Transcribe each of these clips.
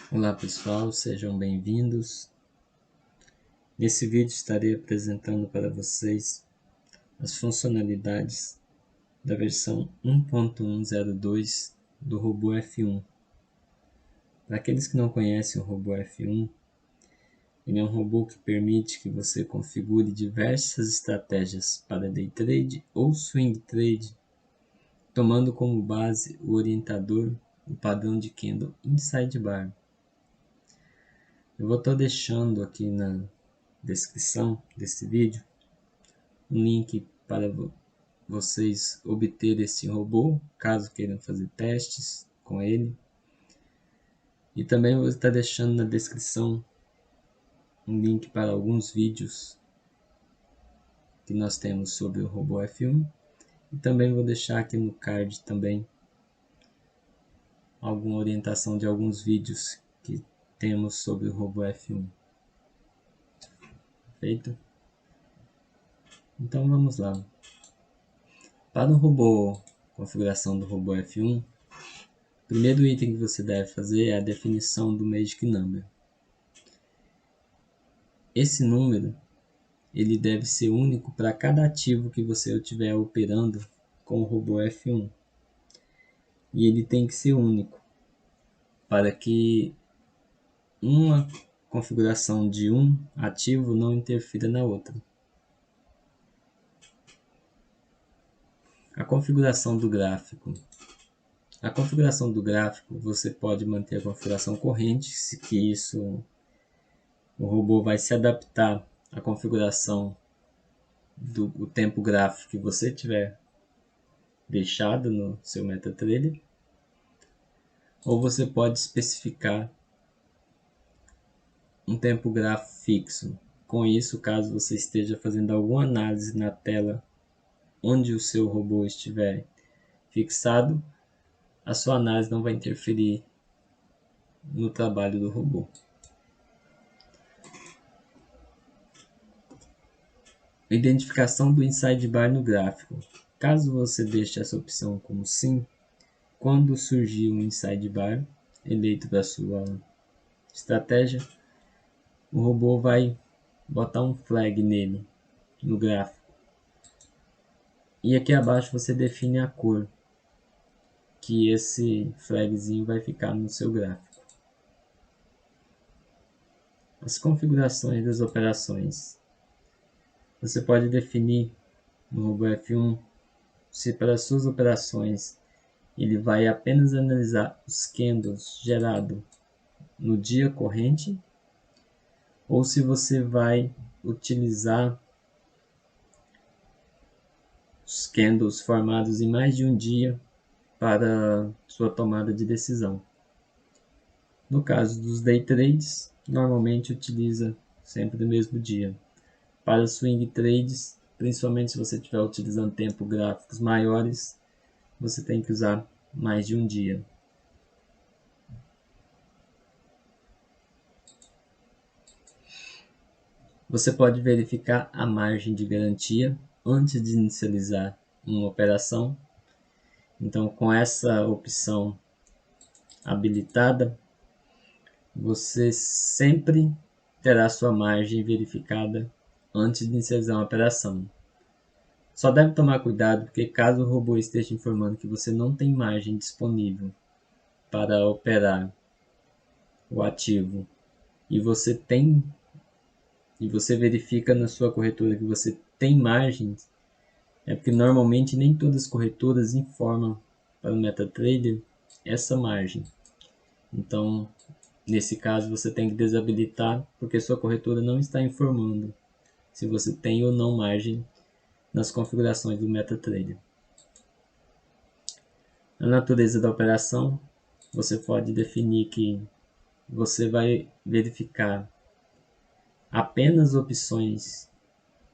Olá pessoal, sejam bem-vindos. Nesse vídeo estarei apresentando para vocês as funcionalidades da versão 1.102 do robô F1. Para aqueles que não conhecem o robô F1, ele é um robô que permite que você configure diversas estratégias para day trade ou swing trade, tomando como base o orientador, o padrão de candle inside bar. Eu vou estar deixando aqui na descrição desse vídeo um link para vocês obter esse robô, caso queiram fazer testes com ele. E também vou estar deixando na descrição um link para alguns vídeos que nós temos sobre o robô F1. E também vou deixar aqui no card também alguma orientação de alguns vídeos que temos sobre o robô F1. Feito? Então vamos lá. Para o robô, configuração do robô F1, o primeiro item que você deve fazer é a definição do Magic Number. Esse número ele deve ser único para cada ativo que você estiver operando com o robô F1. E ele tem que ser único para que uma configuração de um ativo não interfira na outra. A configuração do gráfico. A configuração do gráfico, você pode manter a configuração corrente, que isso o robô vai se adaptar à configuração do tempo gráfico que você tiver deixado no seu MetaTrader, ou você pode especificar um tempo gráfico fixo. Com isso, caso você esteja fazendo alguma análise na tela onde o seu robô estiver fixado, a sua análise não vai interferir no trabalho do robô. Identificação do inside bar no gráfico. Caso você deixe essa opção como sim, quando surgir um inside bar eleito para sua estratégia, o robô vai botar um flag nele, no gráfico. E aqui abaixo você define a cor que esse flagzinho vai ficar no seu gráfico. As configurações das operações. Você pode definir no robô F1 se para suas operações ele vai apenas analisar os candles gerados no dia corrente, ou se você vai utilizar os candles formados em mais de um dia para sua tomada de decisão. No caso dos day trades, normalmente utiliza sempre no mesmo dia. Para swing trades, principalmente se você estiver utilizando tempo gráficos maiores, você tem que usar mais de um dia. Você pode verificar a margem de garantia antes de inicializar uma operação. Então, com essa opção habilitada, você sempre terá sua margem verificada antes de inicializar uma operação. Só deve tomar cuidado porque caso o robô esteja informando que você não tem margem disponível para operar o ativo e você verifica na sua corretora que você tem margens, é porque normalmente nem todas as corretoras informam para o MetaTrader essa margem. Então, nesse caso, você tem que desabilitar porque sua corretora não está informando se você tem ou não margem nas configurações do MetaTrader. A natureza da operação, você pode definir que você vai verificar apenas opções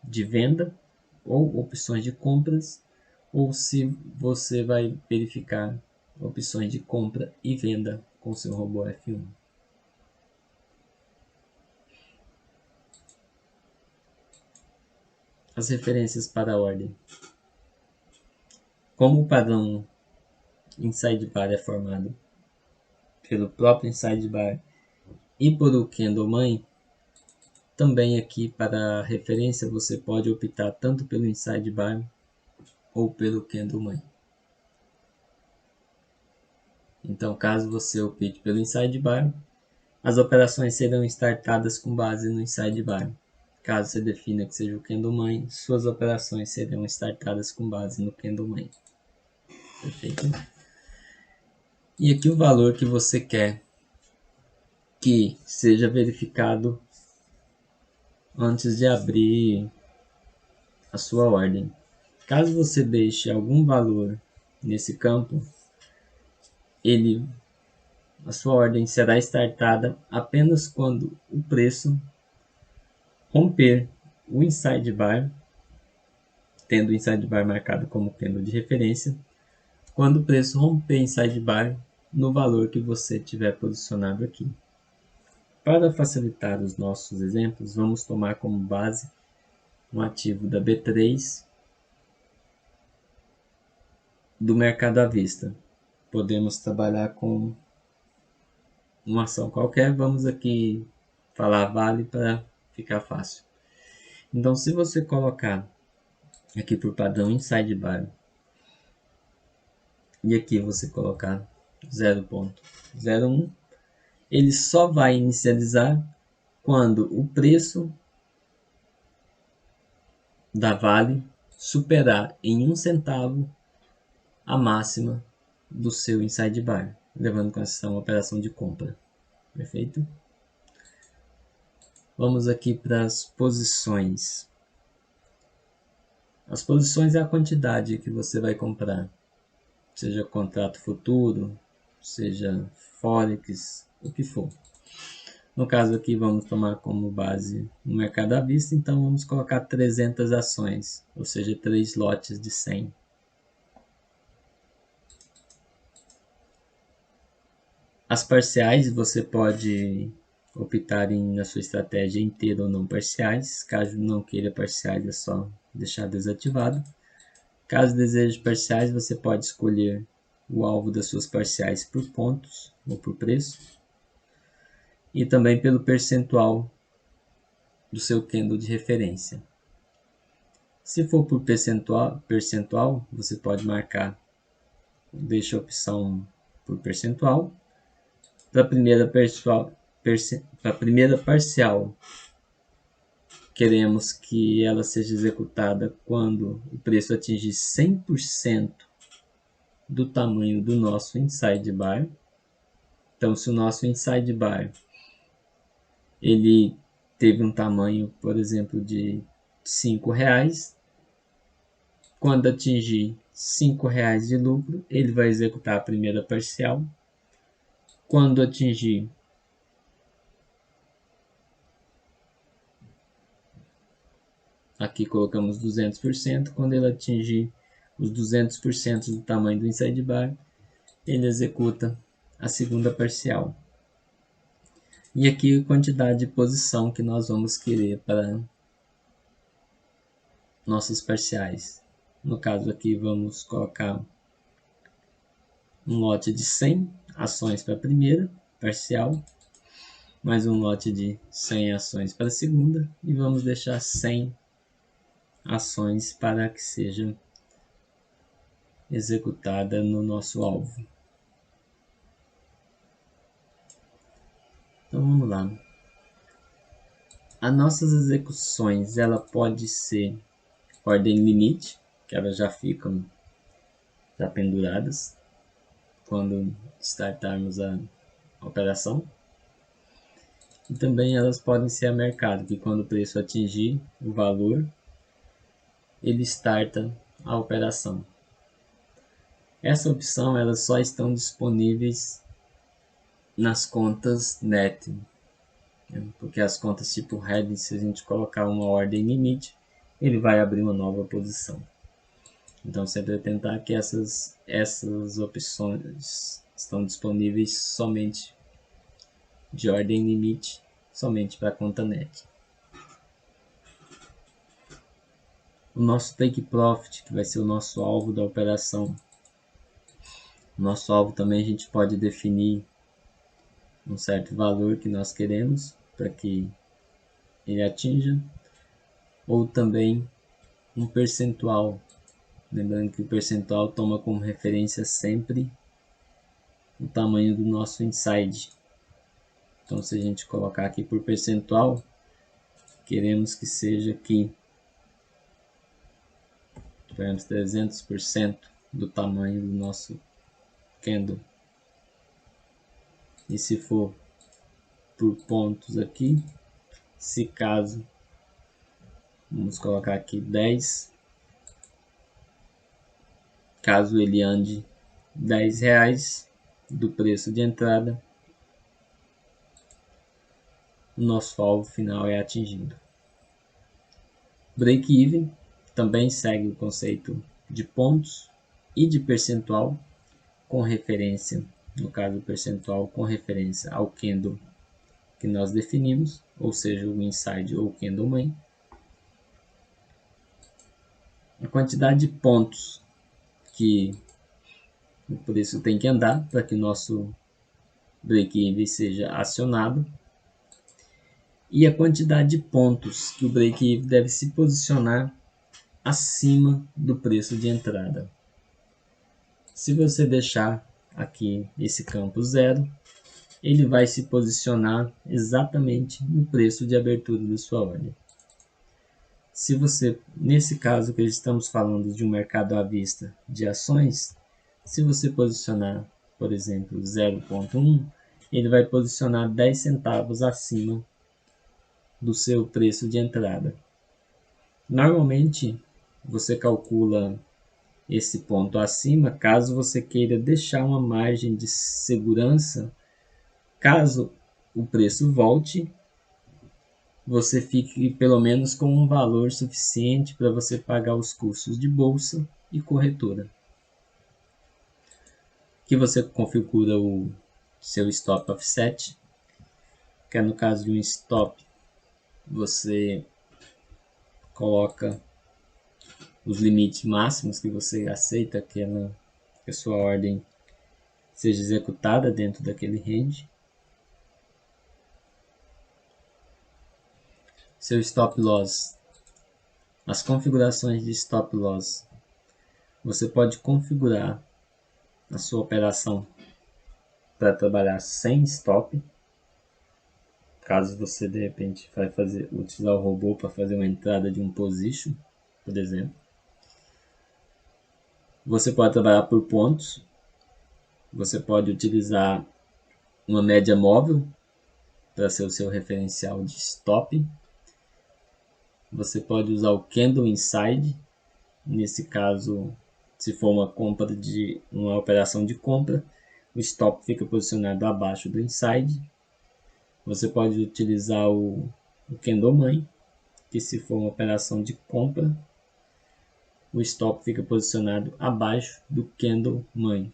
de venda ou opções de compras, ou se você vai verificar opções de compra e venda com seu robô F1. As referências para a ordem. Como o padrão inside bar é formado pelo próprio inside bar E por o candle mãe, também aqui para referência você pode optar tanto pelo inside bar ou pelo candle mãe. Então, caso você opte pelo inside bar, as operações serão startadas com base no inside bar. Caso você defina que seja o candle mãe, suas operações serão startadas com base no candle mãe. Perfeito? E aqui o valor que você quer que seja verificado antes de abrir a sua ordem. Caso você deixe algum valor nesse campo, a sua ordem será startada apenas quando o preço romper o inside bar, tendo o inside bar marcado como candle de referência, quando o preço romper inside bar no valor que você tiver posicionado aqui. Para facilitar os nossos exemplos, vamos tomar como base um ativo da B3 do mercado à vista. Podemos trabalhar com uma ação qualquer, vamos aqui falar Vale para ficar fácil. Então, se você colocar aqui por padrão inside bar e aqui você colocar 0.01, ele só vai inicializar quando o preço da Vale superar em 1 centavo a máxima do seu inside bar, levando em consideração a operação de compra. Perfeito? Vamos aqui para as posições. As posições é a quantidade que você vai comprar, seja contrato futuro, seja Forex, o que for. No caso aqui vamos tomar como base o mercado à vista, então vamos colocar 300 ações, ou seja, 3 lotes de 100. As parciais você pode optar na sua estratégia inteira ou não parciais. Caso não queira parciais, é só deixar desativado. Caso deseje parciais, você pode escolher o alvo das suas parciais por pontos ou por preço. E também pelo percentual do seu candle de referência. Se for por percentual, você pode marcar, deixa a opção por percentual. Para a primeira parcial, queremos que ela seja executada quando o preço atingir 100% do tamanho do nosso inside bar. Então, se o nosso inside bar ele teve um tamanho, por exemplo, de R$5, quando atingir R$5 de lucro, ele vai executar a primeira parcial. Quando atingir aqui colocamos 200%, quando ele atingir os 200% do tamanho do inside bar, ele executa a segunda parcial. E aqui a quantidade de posição que nós vamos querer para nossas parciais. No caso aqui vamos colocar um lote de 100 ações para a primeira parcial, mais um lote de 100 ações para a segunda, e vamos deixar 100 ações para que seja executada no nosso alvo. Então vamos lá. As nossas execuções, ela pode ser ordem limite, que elas já ficam penduradas quando startarmos a operação. E também elas podem ser a mercado, que quando o preço atingir o valor, ele starta a operação. Essa opção elas só estão disponíveis nas contas NET, porque as contas tipo Reddit, se a gente colocar uma ordem limite, ele vai abrir uma nova posição. Então sempre tentar que essas opções estão disponíveis somente de ordem limite, somente para a conta NET. O nosso take profit, que vai ser o nosso alvo da operação. O nosso alvo também a gente pode definir um certo valor que nós queremos para que ele atinja, ou também um percentual. Lembrando que o percentual toma como referência sempre o tamanho do nosso inside. Então, se a gente colocar aqui por percentual, queremos que seja aqui, por exemplo, 300% do tamanho do nosso candle. E se for por pontos aqui, se caso, vamos colocar aqui 10, caso ele ande R$10 do preço de entrada, o nosso alvo final é atingido. Break-even também segue o conceito de pontos e de percentual, com referência, no caso percentual, com referência ao candle que nós definimos, ou seja, o inside ou o candle mãe. A quantidade de pontos que o preço tem que andar para que o nosso break-even seja acionado, e a quantidade de pontos que o break-even deve se posicionar acima do preço de entrada. Se você deixar aqui esse campo zero, ele vai se posicionar exatamente no preço de abertura da sua ordem. Se você, nesse caso que estamos falando de um mercado à vista de ações, se você posicionar, por exemplo, 0,1, ele vai posicionar 10 centavos acima do seu preço de entrada. Normalmente, você calcula esse ponto acima caso você queira deixar uma margem de segurança, caso o preço volte, você fique pelo menos com um valor suficiente para você pagar os custos de bolsa e corretora. Aqui você configura o seu stop offset, que é no caso de um stop, você coloca os limites máximos que você aceita que a sua ordem seja executada dentro daquele range. Seu stop loss, as configurações de stop loss, você pode configurar a sua operação para trabalhar sem stop, caso você de repente vai utilizar o robô para fazer uma entrada de um position, por exemplo. Você pode trabalhar por pontos, você pode utilizar uma média móvel para ser o seu referencial de stop. Você pode usar o candle inside, nesse caso, se for uma operação de compra, o stop fica posicionado abaixo do inside. Você pode utilizar o candle mãe, que se for uma operação de compra, o stop fica posicionado abaixo do candle mãe.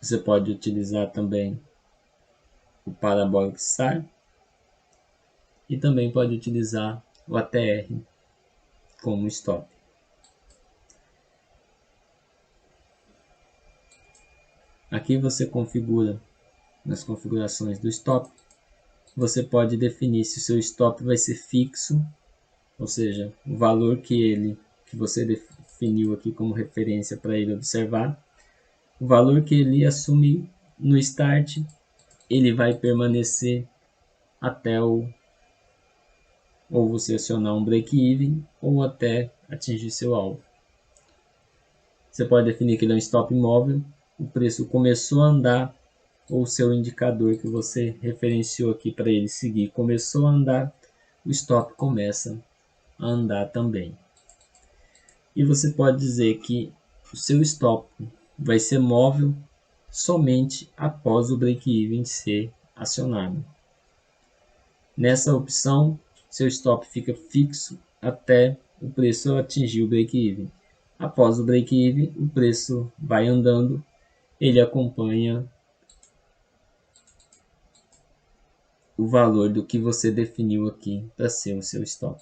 Você pode utilizar também o Parabolic Star e também pode utilizar o ATR como stop. Aqui você configura, nas configurações do stop, você pode definir se o seu stop vai ser fixo, ou seja, o valor que você definiu aqui como referência para ele observar, o valor que ele assumir no start, ele vai permanecer até ou você acionar um break-even ou até atingir seu alvo. Você pode definir que ele é um stop móvel, o preço começou a andar, ou o seu indicador que você referenciou aqui para ele seguir começou a andar, o stop começa a andar também. E você pode dizer que o seu stop vai ser móvel somente após o break-even ser acionado. Nessa opção, seu stop fica fixo até o preço atingir o break-even. Após o break-even, o preço vai andando, ele acompanha o valor do que você definiu aqui para ser o seu stop.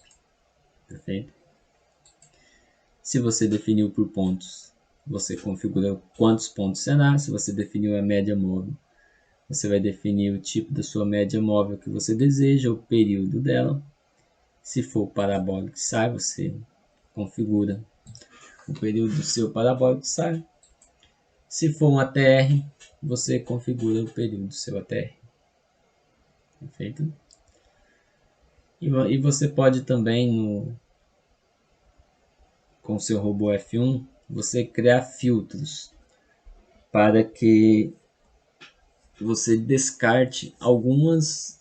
Perfeito? Se você definiu por pontos, você configura quantos pontos será. Se você definiu a média móvel, você vai definir o tipo da sua média móvel que você deseja, o período dela. Se for parabólico SAR, você configura o período do seu parabólico SAR. Se for um ATR, você configura o período do seu ATR. Perfeito? E você pode também, com o seu robô F1, você criar filtros para que você descarte algumas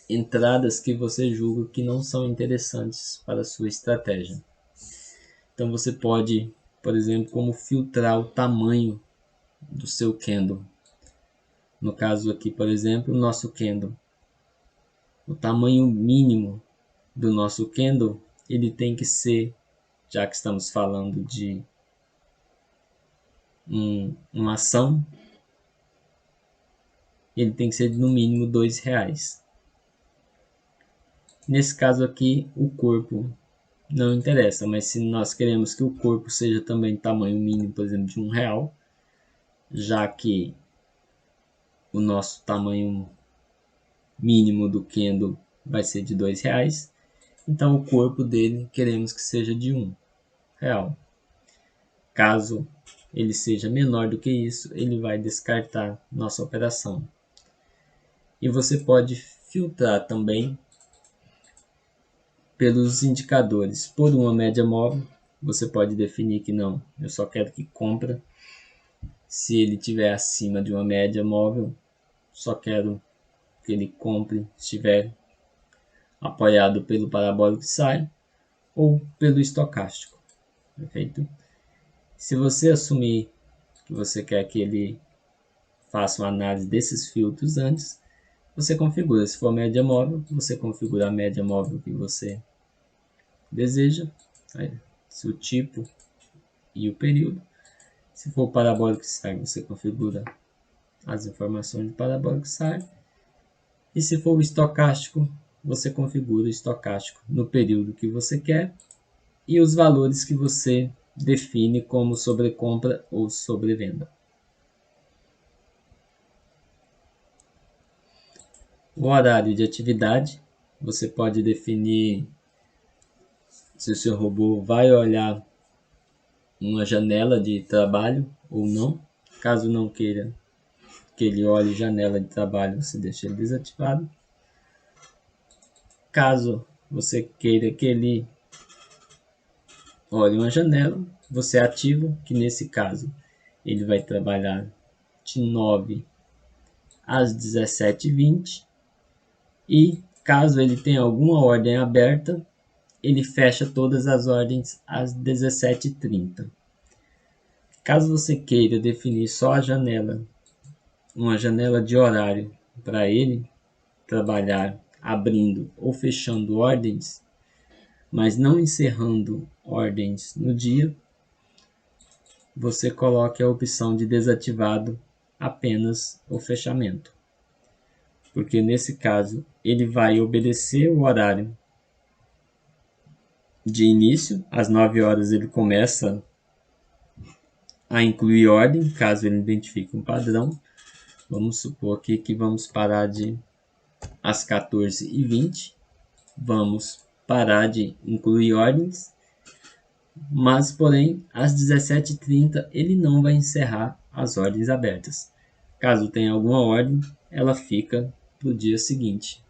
entradas que você julga que não são interessantes para a sua estratégia. Então você pode, por exemplo, como filtrar o tamanho do seu candle. No caso aqui, por exemplo, o nosso candle. O tamanho mínimo do nosso candle, ele tem que ser, já que estamos falando de uma ação, ele tem que ser de no mínimo R$2. Nesse caso aqui, o corpo não interessa, mas se nós queremos que o corpo seja também tamanho mínimo, por exemplo, de R$1, já que o nosso tamanho mínimo do candle vai ser de R$2, então o corpo dele queremos que seja de R$1. Caso ele seja menor do que isso, ele vai descartar nossa operação. E você pode filtrar também pelos indicadores. Por uma média móvel, você pode definir que não, eu só quero que compra. Se ele estiver acima de uma média móvel, só quero que ele compre se estiver apoiado pelo parabólico SAR ou pelo estocástico. Perfeito? Se você assumir que você quer que ele faça uma análise desses filtros antes, você configura. Se for média móvel, você configura a média móvel que você deseja, seu tipo e o período. Se for parabólico SAR, você configura as informações de parabólico SAR. E se for o estocástico, você configura o estocástico no período que você quer e os valores que você define como sobrecompra ou sobrevenda. O horário de atividade, você pode definir se o seu robô vai olhar uma janela de trabalho ou não. Caso não queira que ele olhe janela de trabalho, você deixa ele desativado. Caso você queira que ele olhe uma janela, você ativa, que nesse caso ele vai trabalhar de 9 às 17h20. E caso ele tenha alguma ordem aberta, ele fecha todas as ordens às 17h30. Caso você queira definir só a janela, uma janela de horário para ele trabalhar abrindo ou fechando ordens, mas não encerrando ordens no dia, você coloque a opção de desativado apenas o fechamento. Porque nesse caso ele vai obedecer o horário de início, às 9 horas ele começa a incluir ordem, caso ele identifique um padrão. Vamos supor aqui que vamos parar às 14h20, vamos parar de incluir ordens, mas porém às 17h30 ele não vai encerrar as ordens abertas. Caso tenha alguma ordem, ela fica para o dia seguinte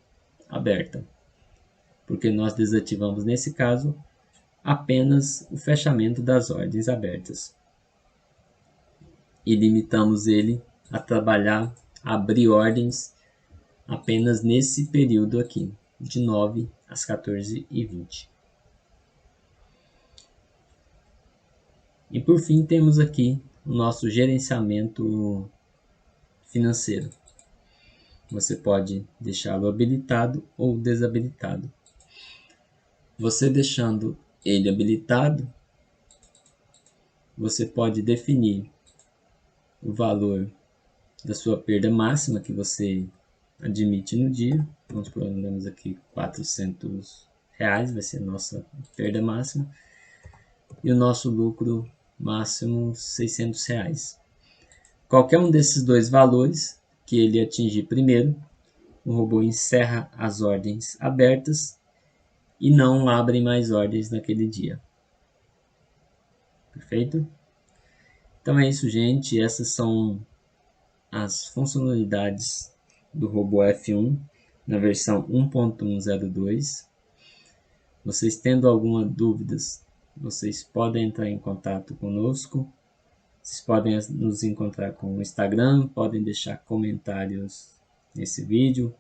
aberta, porque nós desativamos nesse caso apenas o fechamento das ordens abertas e limitamos ele a trabalhar, a abrir ordens apenas nesse período aqui, de 9 às 14h20. E por fim temos aqui o nosso gerenciamento financeiro. Você pode deixá-lo habilitado ou desabilitado. Você deixando ele habilitado, você pode definir o valor da sua perda máxima que você admite no dia. Vamos programamos aqui R$400, vai ser a nossa perda máxima. E o nosso lucro máximo R$600. Qualquer um desses dois valores que ele atingir primeiro, o robô encerra as ordens abertas e não abre mais ordens naquele dia. Perfeito? Então é isso, gente. Essas são as funcionalidades do robô F1 na versão 1.102. Vocês tendo alguma dúvidas, vocês podem entrar em contato conosco. Vocês podem nos encontrar com o Instagram, podem deixar comentários nesse vídeo,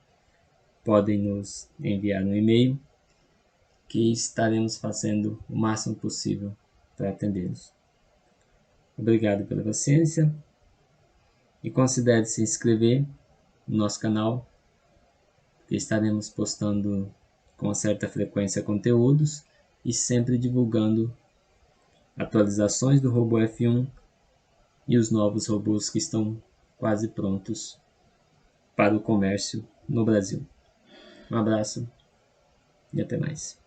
podem nos enviar um e-mail, que estaremos fazendo o máximo possível para atendê-los. Obrigado pela paciência e considere se inscrever no nosso canal, que estaremos postando com certa frequência conteúdos e sempre divulgando atualizações do robô F1 e os novos robôs que estão quase prontos para o comércio no Brasil. Um abraço e até mais.